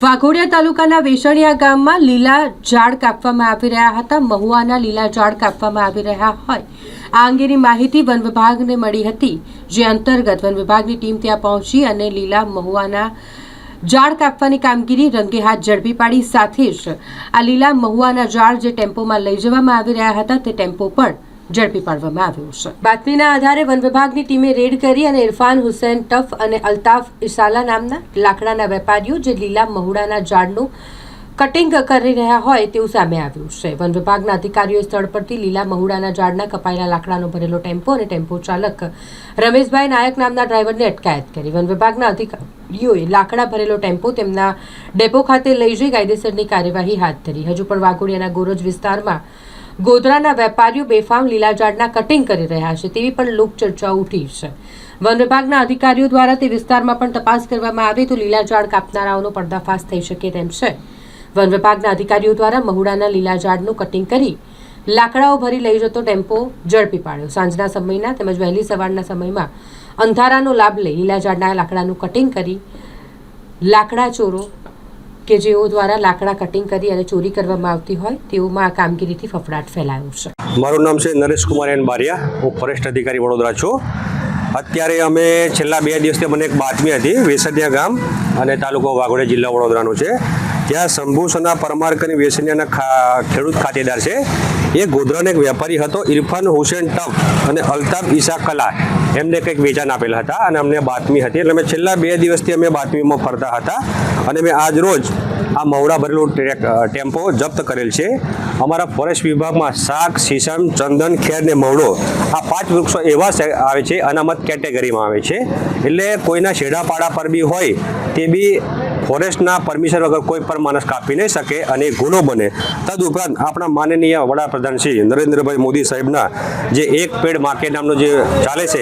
વાઘોડિયા તાલુકાના વેસણિયા ગામમાં લીલા ઝાડ કાપવામાં આવી રહ્યા હતા। મહુવાના લીલા ઝાડ કાપવામાં આવી રહ્યા હોય આ અંગેની માહિતી વન વિભાગને મળી હતી, જે અંતર્ગત વન વિભાગની ટીમ ત્યાં પહોંચી અને લીલા મહુવાના ઝાડ કાપવાની કામગીરી રંગે હાથ ઝડપી પાડી। સાથે જ આ લીલા મહુવાના ઝાડ જે ટેમ્પોમાં લઈ જવામાં આવી રહ્યા હતા તે ટેમ્પો પણ ઝડપી પાડવામાં આવ્યો છે। બાતમીના આધારે વન વિભાગની ટીમે રેડ કરી અને ઇરફાન હુસૈન ટફ અને અલ્તાફ ઇસાલા નામના લાકડાના વેપારીઓ જે લીલા મહુડાના ઝાડનું કટિંગ કરી રહ્યા હોય તેવું સામે આવ્યું છે। વન વિભાગના અધિકારીઓએ સ્થળ પરથી લીલા મહુડાના ઝાડના કપાયેલા લાકડાનો ભરેલો ટેમ્પો અને ટેમ્પો ચાલક રમેશભાઈ નાયક નામના ડ્રાઈવરની અટકાયત કરી। વન વિભાગના અધિકારીઓએ લાકડા ભરેલો ટેમ્પો તેમના ડેપો ખાતે લઈ જઈ કાયદેસરની કાર્યવાહી હાથ ધરી। હજુ પણ વાઘોડિયાના ગોરજ વિસ્તારમાં ગોધરાના વેપારીઓ બેફામ લીલા ઝાડના કટિંગ કરી રહ્યા છે તેવી પણ લોકચર્ચા ઉઠી છે। વન વિભાગના અધિકારીઓ દ્વારા તે વિસ્તારમાં પણ તપાસ કરવામાં આવે તો લીલા ઝાડ કાપનારાઓનો પર્દાફાશ થઈ શકે તેમ છે। વન વિભાગના અધિકારીઓ દ્વારા મહુડાના લીલા ઝાડનું કટિંગ કરી લાકડાઓ ભરી લઈ જતો ટેમ્પો ઝડપી પાડ્યો। સાંજના સમયના તેમજ વહેલી સવારના સમયમાં અંધારાનો લાભ લઈ લીલા ઝાડના લાકડાનું કટિંગ કરી લાકડા ચોરો કે જેઓ દ્વારા લાકડા કટિંગ કરી અને ચોરી કરવામાં આવતી હોય તેઓમાં આ કામગીરીથી ફફડાટ ફેલાયો છે। મારું નામ છે નરેશ કુમાર એન બારિયા, હું ફોરેસ્ટ અધિકારી વડોદરા છું। અત્યારે અમે છેલ્લા 2 દિવસથી મને એક બાતમી હતી, વેસણિયા ગામ અને તાલુકો વાઘોડિયા જિલ્લા વડોદરાનું છે। ત્યાં શંભુસના પરમાર કરીને વેસણિયાના ખેડૂત ખાતેદાર છે, એ ગોધરાનો એક વેપારી હતો ઇરફાન હુસેન ટફ અને અલ્તાફ ઇસા કલા, એમને કંઈક વેચાણ આપેલા હતા અને અમને બાતમી હતી એટલે અમે છેલ્લા 2 દિવસથી અમે બાતમીમાં ફરતા હતા અને મેં આજ રોજ આ મહુડા ભરેલું ટેમ્પો જપ્ત કરેલ છે। અમારા ફોરેસ્ટ વિભાગમાં શાક, સીસમ, ચંદન, ખેર ને મહુડો આ 5 વૃક્ષો એવા આવે છે, અનામત કેટેગરીમાં આવે છે। એટલે કોઈના છેડાપાડા પર બી હોય તે બી ફોરેસ્ટના પરમિશન વગર કોઈ પણ માણસ કાપી નહીં શકે અને ગુનો બને। તદુપરાંત આપણા માનનીય વડાપ્રધાન શ્રી નરેન્દ્રભાઈ મોદી સાહેબના જે એક પેડ માં કે નામનો જે ચાલે છે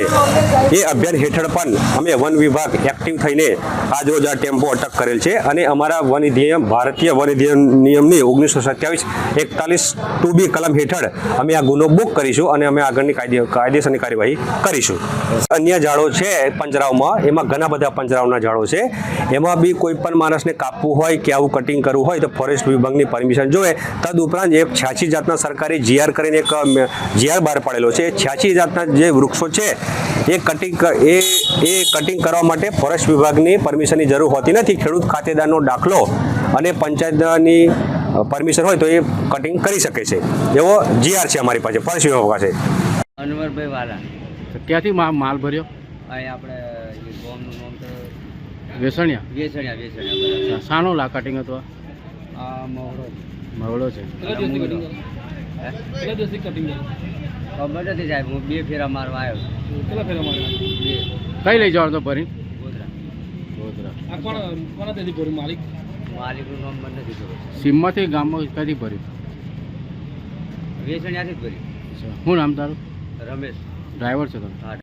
એ અભિયાન હેઠળ પણ અમે વન વિભાગ એક્ટિવ થઈને આજરોજ આ ટેમ્પો અટક કરેલ છે અને અમારા વન અધિનિયમ ભારતીય વન અધિનિયમ નિયમની 1927-41(2)B કલમ હેઠળ અમે આ ગુનો બુક કરીશું અને અમે આગળની કાયદેસરની કાર્યવાહી કરીશું। અન્ય ઝાડો છે પંજરાવમાં, એમાં ઘણા બધા પંજરાવના ઝાડો છે, એમાં બી કોઈ પણ માણસને કાપવું હોય કે આવું કટિંગ કરવું હોય તો ફોરેસ્ટ વિભાગની પરમિશન જોઈએ। તદુપરાંત એક 86 જાતના સરકારી જીઆર કરીને એક જીઆર બહાર પાડેલો છે। 86 જાતના જે વૃક્ષો છે એ કટિંગ કરવા માટે ફોરેસ્ટ વિભાગની પરમિશનની જરૂર હોતી નથી। ખેડૂત ખાતેદારનો દાખલો અને પંચાયતની પરમિશન હોય તો એ કટિંગ કરી શકે છે, એવો જીઆર છે અમારી પાસે, ફોરેસ્ટ વિભાગ પાસે। અનવરભાઈ વાલા ક્યાંથી માલ ભર્યો? અહીં આપણે ગોમનું નામ તો વેસણિયા શાનો લા કટિંગ હતું? આ મવડો છે। ખબર નથી સાહેબ, હું 2 ફેરા મારવા આવ્યો। કઈ લઈ જવાનો તો ભરી? માલિકનું નામ મને નથી ખબર। સીમમાંથી ગામમાં કદી ભર્યું? વેસણિયાથી જ ભરી। શું નામ તારું? રમેશ। ડ્રાઈવર છે તમે? હા।